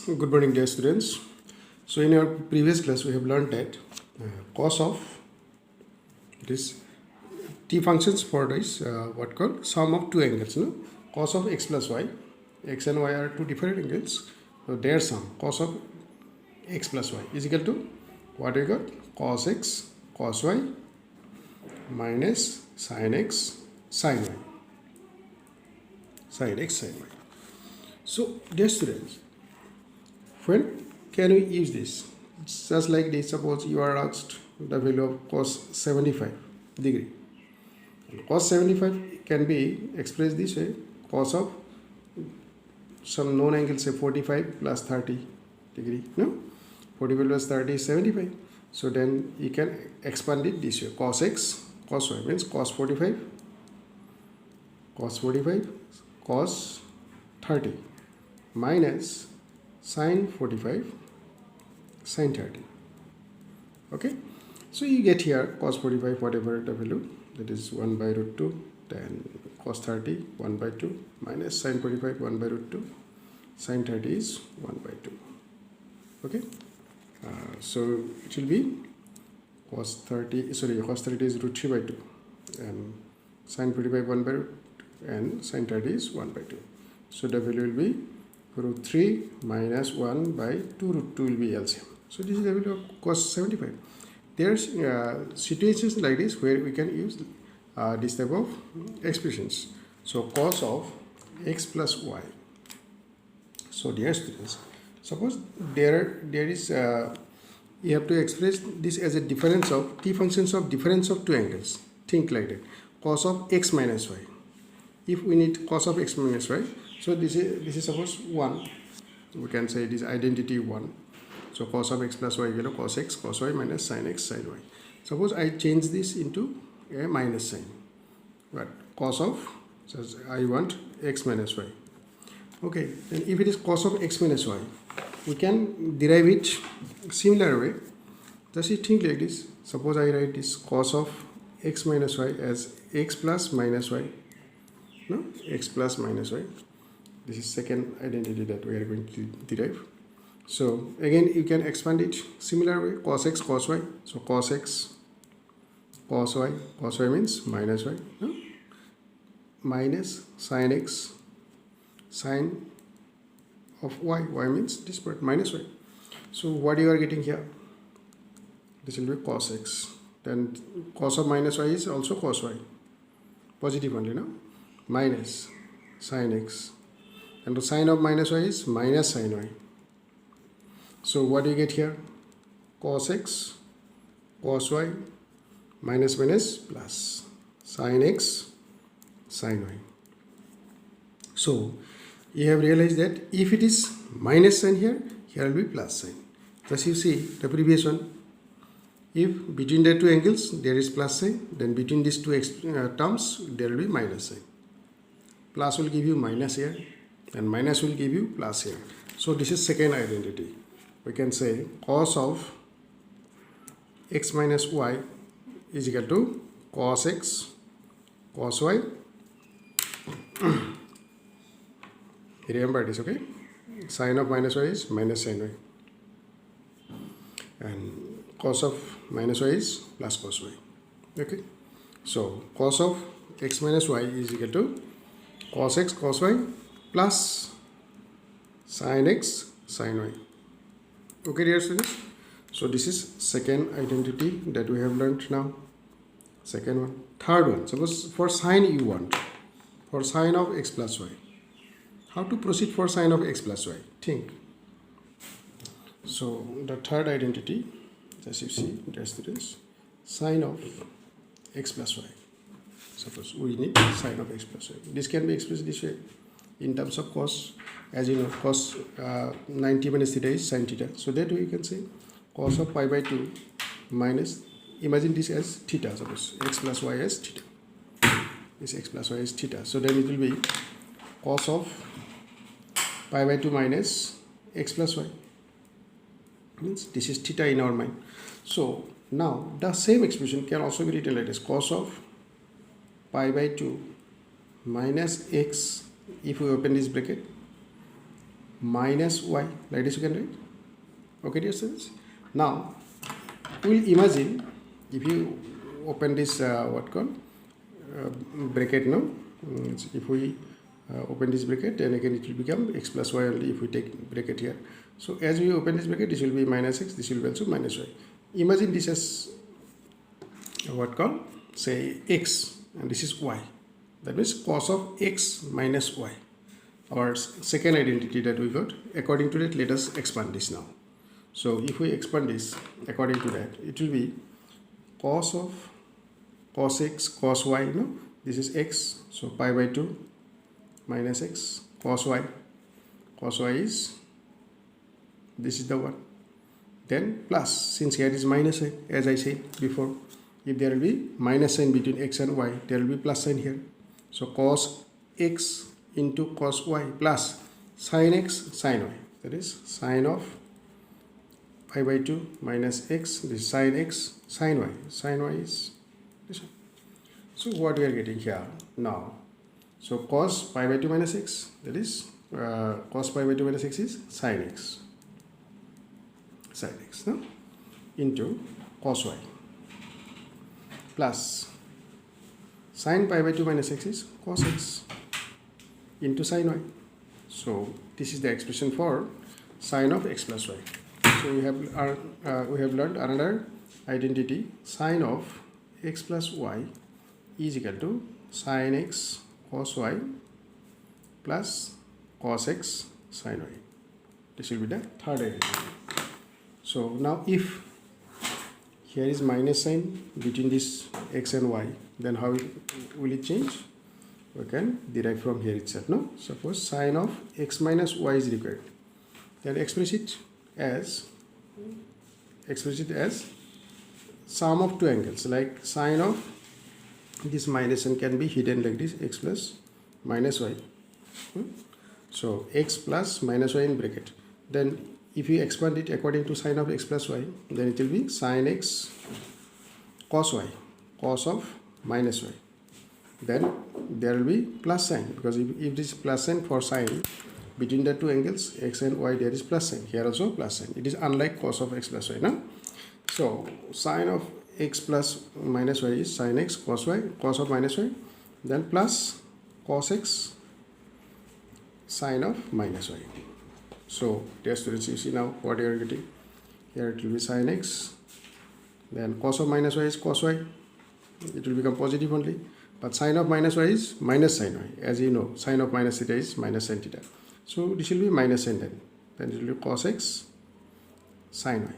Good morning, dear students. So, in our previous class, we have learned that cos of this t functions for this what called sum of two angles. No, cos of x plus y, x and y are two different angles. So their sum cos of x plus y is equal to what we got cos x cos y minus sin x sin y, sin x sin y. So, dear students, when can we use this? It's just like this. Suppose you are asked the value of cos 75 degree. And cos 75 can be expressed this way: cos of some known angle, say 45 plus 30 degree. No, 45 plus 30 is 75. So then you can expand it this way: cos x cos y means cos 45 cos 30 minus sin 45 sin 30. Okay, so you get here cos 45 whatever the value, that is 1 by root 2, then cos 30 1 by 2 minus sin 45 1 by root 2, sin 30 is 1 by 2. Okay, so it will be cos 30 is root 3 by 2 and sin 45 1 by root and sin 30 is 1 by 2. So the value will be root 3 minus 1 by 2 root 2 will be LCM. So this is the value of cos 75. There's situations like this where we can use this type of expressions. So cos of x plus y. So dear students, suppose there is you have to express this as a difference of t functions of difference of two angles. Think like that: cos of x minus y. If we need cos of x minus y, so this is suppose 1. We can say it is identity 1. So cos of x plus y equal to cos x cos y minus sin x sin y. Suppose I change this into a minus sign. But cos of, so I want x minus y. Okay, then if it is cos of x minus y, we can derive it similar way. Just you think like this. Suppose I write this cos of x minus y as x plus minus y. No, x plus minus y. This is second identity that we are going to derive. So again you can expand it similar way: cos x cos y. So cos x cos y means minus y, no? Minus sin x sin of y means this part minus y. So what you are getting here, this will be cos x, then cos of minus y is also cos y, positive only, no? Minus sin x, and the sin of minus y is minus sin y. So what do you get here? Cos x cos y minus minus plus sin x sin y. So you have realized that if it is minus sign here will be plus sign. Thus you see the previous one, if between the two angles there is plus sign, then between these two terms there will be minus sign. Plus will give you minus here and minus will give you plus here. So this is second identity. We can say cos of x minus y is equal to cos x cos y. Remember this, okay? Sin of minus y is minus sin y, and cos of minus y is plus cos y. Okay, so cos of x minus y is equal to cos x cos y plus sin x sin y. Okay, dear students, so this is second identity that we have learned now. Second one. Third one, suppose for sine you want, for sine of x plus y. How to proceed for sine of x plus y? Think. So the third identity, as you see, dear students, sine of x plus y. Suppose we need sine of x plus y. This can be expressed this way in terms of cos. As you know, cos 90 minus theta is sin theta. So that way you can say cos of pi by 2 minus, imagine this as theta, suppose x plus y as theta. This x plus y is theta. So then it will be cos of pi by 2 minus x plus y. Means this is theta in our mind. So now the same expression can also be written like this: cos of pi by 2 minus x, if we open this bracket, minus y, like this you can write. Okay, dear students. Now we'll imagine if you open this bracket now. If we open this bracket, then again it will become x plus y only if we take bracket here. So as we open this bracket, this will be minus x, this will be also minus y. Imagine this as say x, and this is y. That means cos of x minus y. Our second identity that we got. According to that, let us expand this now. So if we expand this according to that, it will be cos of cos x cos y. No, this is x, so pi by 2 minus x cos y. Cos y is, this is the one. Then plus, since here is minus sign, as I said before, if there will be minus sign between x and y, there will be plus sign here. So cos x into cos y plus sin x sin y. That is sine of pi by 2 minus x, this is sin x sin y. Sin y is this one. So what we are getting here now, so cos pi by 2 minus x, that is cos pi by 2 minus x is sin x, no? Into cos y plus sin pi by 2 minus x is cos x into sin y. So this is the expression for sin of x plus y. So we have learned another identity. Sin of x plus y is equal to sin x cos y plus cos x sin y. This will be the third identity. So now if here is minus sign between this x and y, then how will it change? We can derive from here itself. No, suppose sin of x minus y is required, then express it as sum of two angles, like sin of this minus sign can be hidden like this, x plus minus y. So x plus minus y in bracket. Then if you expand it according to sin of x plus y, then it will be sin x cos y, cos of minus y. Then there will be plus sign, because if this plus sign for sin between the two angles x and y, there is plus sign. Here also plus sign. It is unlike cos of x plus y. No? So sin of x plus minus y is sin x cos y, cos of minus y, then plus cos x sin of minus y. So dear students, you see now what you are getting. Here it will be sin x, then cos of minus y is cos y. It will become positive only. But sin of minus y is minus sin y. As you know, sin of minus theta is minus sin theta. So this will be minus sin then. Then it will be cos x sin y.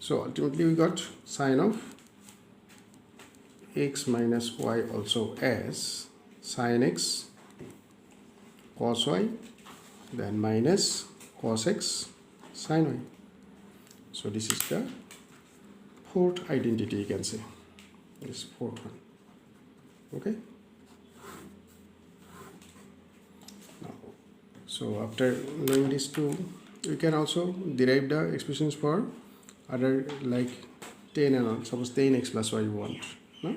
So ultimately we got sin of x minus y also as sin x cos y, then minus cos x sin y. So this is the fourth identity, you can say. This fourth one. Okay. Now, so after knowing these two, we can also derive the expressions for other, like tan and all. Suppose tan x plus y you want. No?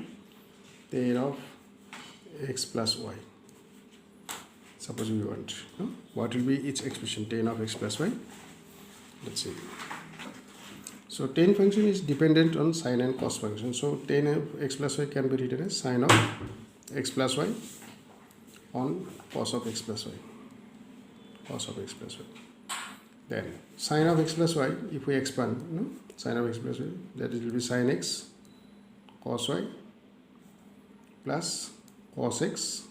Tan of x plus y. Suppose we want. No? What will be its expression? Tan of x plus y. Let's see. So tan function is dependent on sin and cos function. So tan of x plus y can be written as sin of x plus y on cos of x plus y. Cos of x plus y. Then sin of x plus y, if we expand, no? Sin of x plus y, that will be sin x cos y plus cos x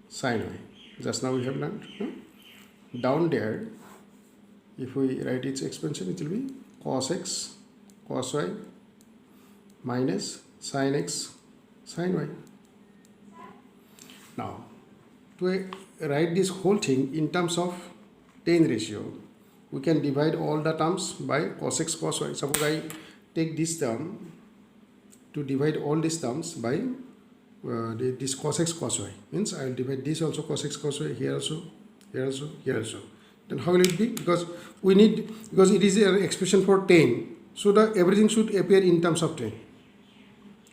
sin y. Just now we have learned. No? Down there, if we write its expansion, it will be cos x cos y minus sin x sin y. Now, to write this whole thing in terms of tan ratio, we can divide all the terms by cos x cos y. Suppose I take this term to divide all these terms by this cos x cos y. Means I will divide this also cos x cos y, here also, here also, here also. Then how will it be? Because it is an expression for tan. So the everything should appear in terms of tan.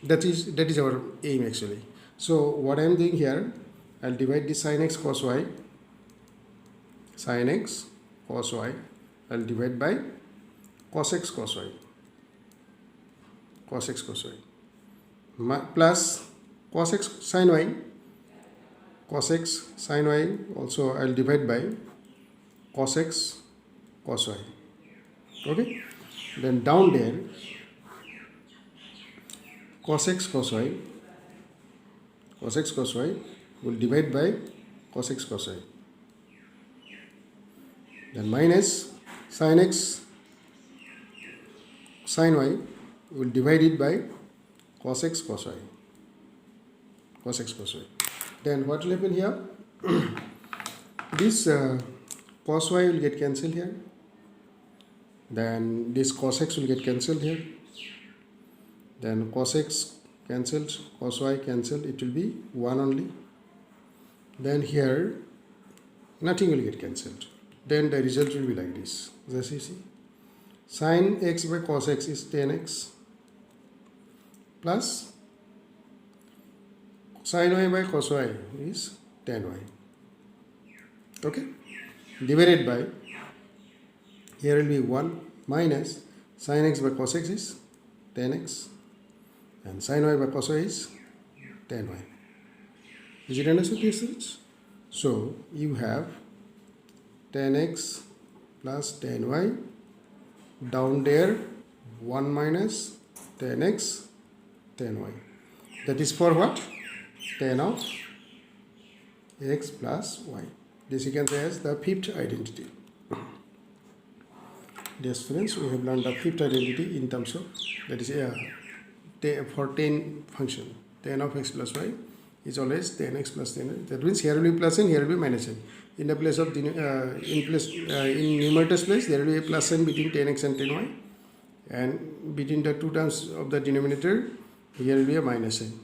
That is our aim actually. So what I am doing here, I will divide this sin x cos y, sin x cos y, I'll divide by cos x cos y, cos x cos y, plus cos x sin y, cos x sin y also I'll divide by cos x cos y. Okay, then down there cos x cos y will divide by cos x cos y, then minus sin x sin y will divide it by cos x cos y, cos x cos y. Then what will happen here? This cos y will get cancelled here, then this cos x will get cancelled here, then cos x cancelled, cos y cancelled, it will be 1 only. Then here nothing will get cancelled. Then the result will be like this. Just you see, sin x by cos x is 10x plus sin y by cos y is 10y. Okay, divided by, here will be 1 minus sin x by cos x is 10x and sin y by cos y is 10y. Is it understood, dear students? So you have 10x plus 10y, down there 1 minus 10x 10y. That is for what? 10 of x plus y. This you can say as the fifth identity. Dear students, we have learned the fifth identity in terms of, that is for 10 function, 10 of x plus y is always 10x plus 10y. That means here will be plus n, here will be minus n. In the place of in numerator's place, there will be a plus n between 10x and 10y, and between the two terms of the denominator, here will be a minus n.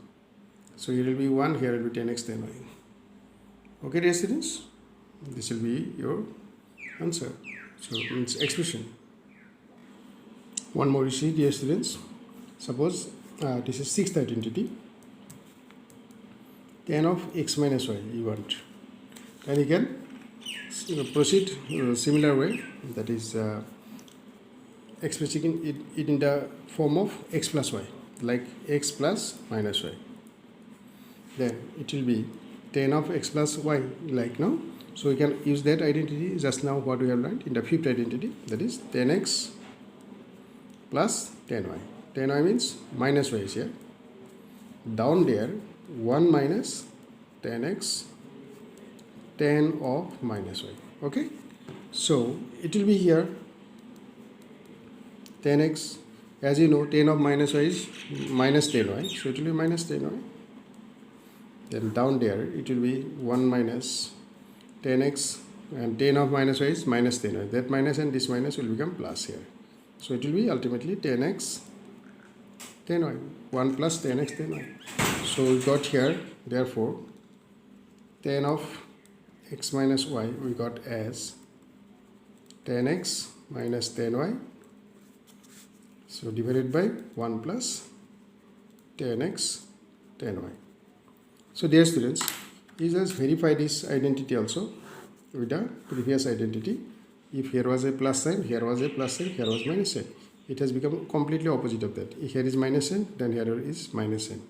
So here will be 1, here will be 10x 10y. Okay, dear students, this will be your answer. So it's expression. One more you see, dear students. Suppose this is sixth identity, 10 of x minus y you want, and you can proceed similar way, that is expressing it in the form of x plus y, like x plus minus y. Then it will be 10 of x plus y, like now. So we can use that identity just now what we have learned in the fifth identity, that is 10x plus 10y. 10y means minus y is here. Down there 1 minus 10x 10 of minus y. Okay, so it will be here 10x, as you know 10 of minus y is minus 10y, so it will be minus 10y. Then down there it will be 1 minus 10x, and 10 of minus y is minus 10y. That minus and this minus will become plus here. So it will be ultimately 10x 10y, 1 plus 10x 10y. So we got here, therefore 10 of x minus y we got as 10x minus 10y, so divided by 1 plus 10x 10y. So dear students, you just verify this identity also with the previous identity. If here was a plus sign, here was a plus sign, here was minus sign, it has become completely opposite of that. If here is minus sign, then here is minus sign,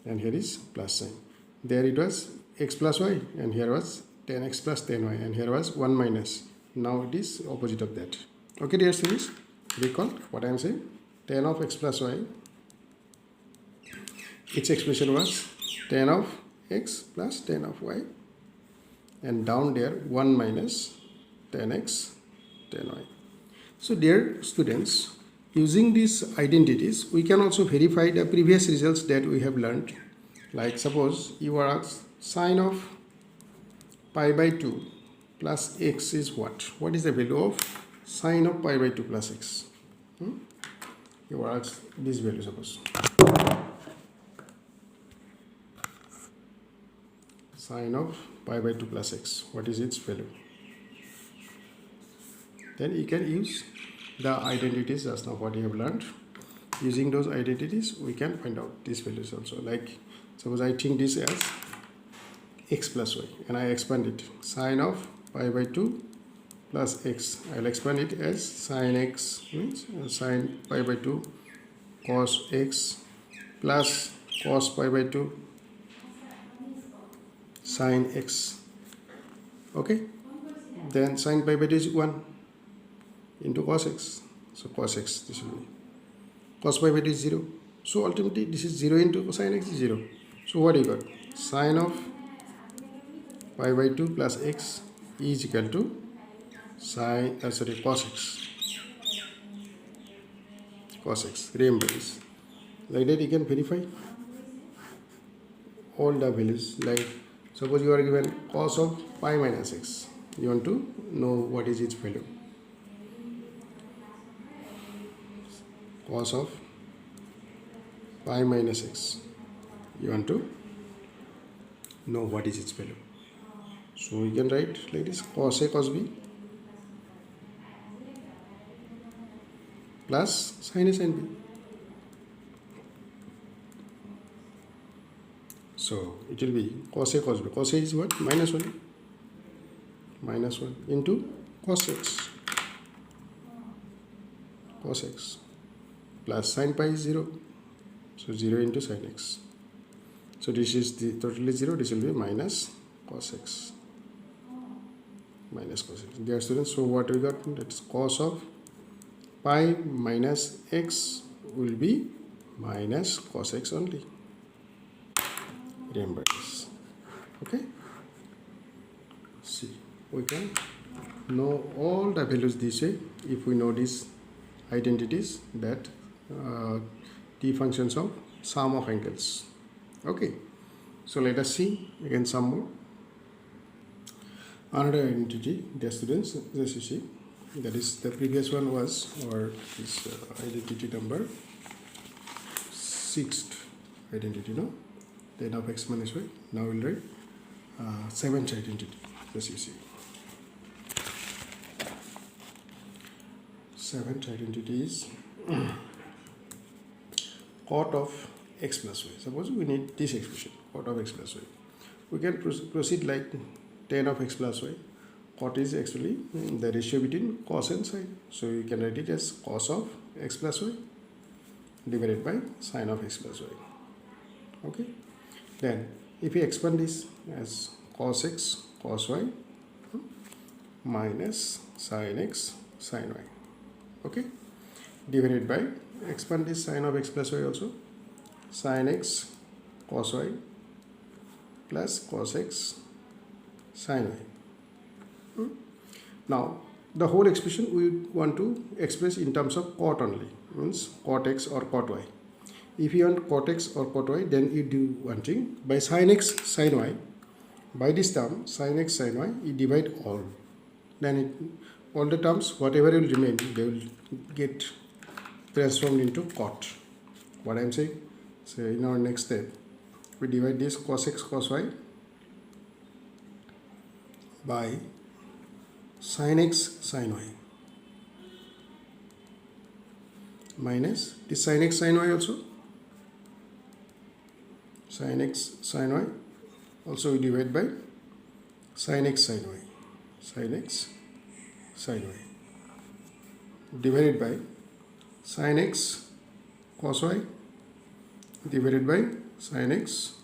and here is plus sign. There it was x plus y, and here was 10x plus 10y, and here was 1 minus. Now it is opposite of that. Okay, dear students, recall what I am saying. 10 of x plus y, its expression was 10 of x plus 10 of y, and down there 1 minus 10x 10y. So dear students, using these identities we can also verify the previous results that we have learned. Like suppose you are asked sine of pi by 2 plus x is what? What is the value of sine of pi by 2 plus x? You are asked this value, suppose sine of pi by 2 plus x, what is its value? Then you can use the identities just now what you have learned. Using those identities we can find out these values also. Like suppose I think this as x plus y, and I expand it, sine of pi by 2 plus x. I'll expand it as sin x means sin pi by 2 cos x plus cos pi by 2 sin x. Okay, then sin pi by 2 is 1 into cos x. So cos x, this will be cos pi by 2 is 0. So ultimately this is 0 into sin x is 0. So what do you got? Sin of pi by 2 plus x is equal to sin cos x. Remember this. Like that you can verify all the values. Like suppose you are given cos of pi minus x. You want to know what is its value. Cos of pi minus x. You want to know what is its value. So you can write like this: cos a cos b plus sin a sin b. So it will be cos a cos b. Cos a is what? Minus 1. Minus 1 into cos x. Cos x plus sin pi is 0. So 0 into sin x. So this is the totally 0. This will be minus cos x. Minus cos x. Dear students, so what we got? That is cos of pi minus x will be minus cos x only. Remember this. Okay. See, we can know all the values this way if we know these identities, that the functions of sum of angles. Okay. So let us see again some more. Another identity, dear students, as you see, that is the previous one was, or is identity number 6th identity, no? Then of x minus y. Now we'll write 7th identity, as you see. 7th identity is cot of x plus y. Suppose we need this expression, cot of x plus y. We can proceed like tan of x plus y. Cot is actually the ratio between cos and sin. So you can write it as cos of x plus y divided by sin of x plus y. Okay. Then if we expand this as cos x cos y minus sin x sin y. Okay. Divided by, expand this sin of x plus y also, sin x cos y plus cos x sin y. Now the whole expression we want to express in terms of cot only, means cot x or cot y. If you want cot x or cot y, then you do one thing: by sin x sin y, by this term sin x sin y, you divide all. Then all the terms, whatever will remain, they will get transformed into cot. What I am saying? So in our next step, we divide this cos x cos y by sin x sin y minus this sin x sin y also, sin x sin y also we divide by sin x sin y, sin x sin y divided by sin x cos y divided by sin x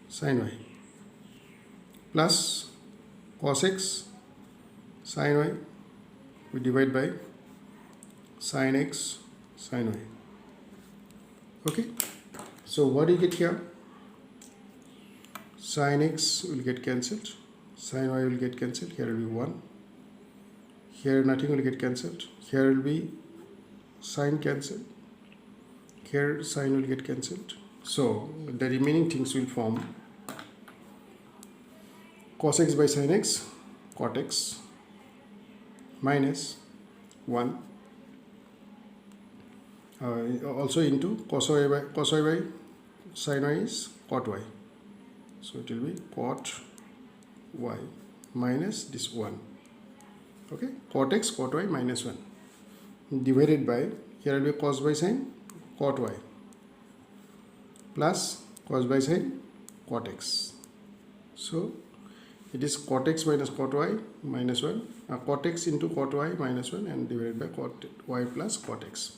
sin y plus cos x sin y we divide by sin x sin y. Okay, so what do you get here? Sin x will get cancelled, sin y will get cancelled, here will be 1, here nothing will get cancelled, here will be sin cancelled, here sin will get cancelled. So the remaining things will form cos x by sin x, cot x minus 1 also into cos y by sin y is cot y. So it will be cot y minus this 1. Okay, cot x cot y minus 1 divided by, here will be cos by sin cot y plus cos by sin cot x. So It is cot x minus cot y minus 1, cot x into cot y minus 1 and divided by cot y plus cot x.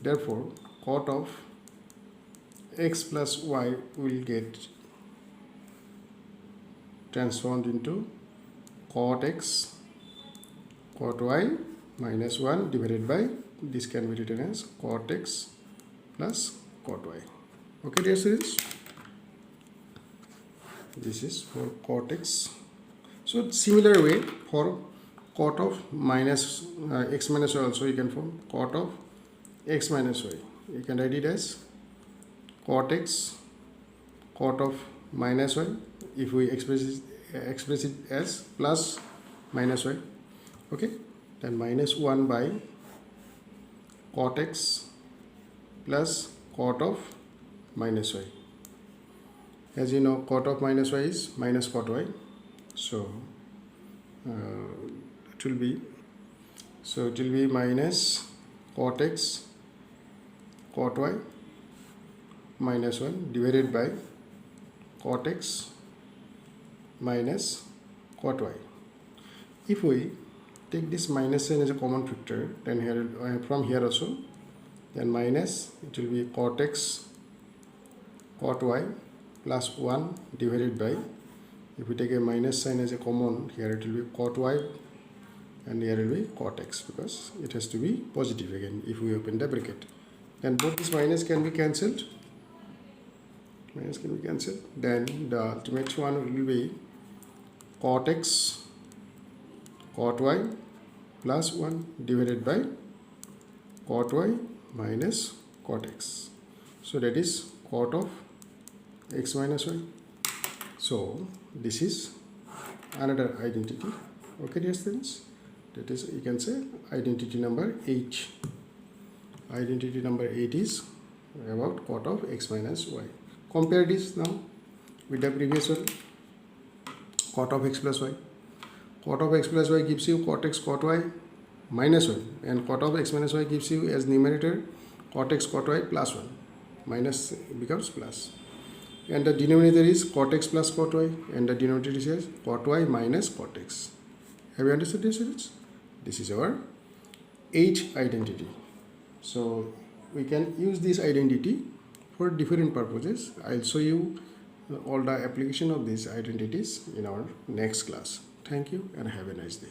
Therefore, cot of x plus y will get transformed into cot x cot y minus 1 divided by, this can be written as cot x plus cot y. Okay, dear students, this is for cot x. So similar way for cot of minus x minus y also you can form cot of x minus y. You can write it as cot x cot of minus y if we express it as plus minus y. Okay, then minus 1 by cot x plus cot of minus y. As you know, cot of minus y is minus cot y, so it will be minus cot x cot y minus 1 divided by cot x minus cot y. If we take this minus sign as a common factor, then here from here also, then minus, it will be cot x cot y plus 1 divided by, if we take a minus sign as a common, here it will be cot y and here will be cot x, because it has to be positive again if we open the bracket. Then both these minus can be cancelled. Then the ultimate one will be cot x cot y plus 1 divided by cot y minus cot x. So that is cot of x minus y. So this is another identity. Okay, dear students, that is, you can say identity number 8. Identity number 8 is about cot of x minus y. Compare this now with the previous one, cot of x plus y. Cot of x plus y gives you cot x cot y minus 1, and cot of x minus y gives you as numerator cot x cot y plus 1. Minus becomes plus, and the denominator is cot x plus cot y, and the denominator is cot y minus cot x. Have you understood this, students? This is our H identity. So we can use this identity for different purposes. I'll show you all the application of these identities in our next class. Thank you and have a nice day.